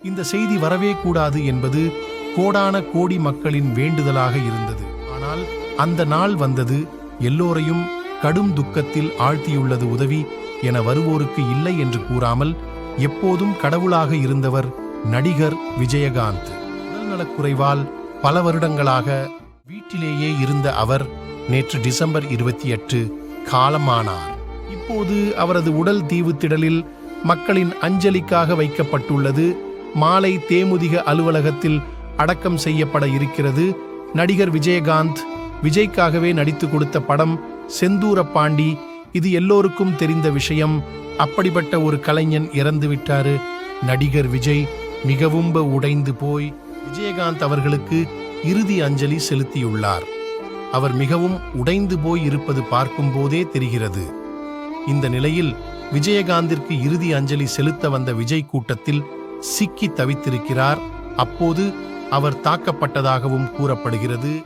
இந்த செய்தி வரவே கூடாது என்பது கோடான கோடி மக்களின் வேண்டுதலாக இருந்தது. ஆனால் அந்த நாள் வந்தது. எல்லோரையும் கடும் துக்கத்தில் ஆழ்த்தியுள்ளது உதவி என வருவோருக்கு இல்லை என்று கூறாமல் எப்போதும் கடவுளாக இருந்தவர் நடிகர் விஜயகாந்த். உடல்நலக்குறைவால் பல வருடங்களாக வீட்டிலேயே இருந்த அவர் நேற்று டிசம்பர் 28 காலமானார். இப்போது அவரது உடல் தீவுத்திடலில் மக்களின் அஞ்சலிக்காக வைக்கப்பட்டுள்ளது. மாலை தேமுதிக அலுவலகத்தில் அடக்கம் செய்யப்பட இருக்கிறது. நடிகர் விஜயகாந்த் விஜய்க்காகவே நடித்து கொடுத்த படம் செந்தூரப்பாண்டி. இது எல்லோருக்கும் தெரிந்த விஷயம். அப்படிப்பட்ட ஒரு கலைஞன் இறந்து விட்டாரு. நடிகர் விஜய் மிகவும் உடைந்து போய் விஜயகாந்த் அவர்களுக்கு இறுதி அஞ்சலி செலுத்தியுள்ளார். அவர் மிகவும் உடைந்து போய் இருப்பது பார்க்கும் போதே தெரிகிறது. இந்த நிலையில் விஜயகாந்திற்கு இறுதி அஞ்சலி செலுத்த வந்த விஜய் கூட்டத்தில் சிக்கி தவித்திருக்கிறார். அப்போது அவர் தாக்கப்பட்டதாகவும் கூறப்படுகிறது.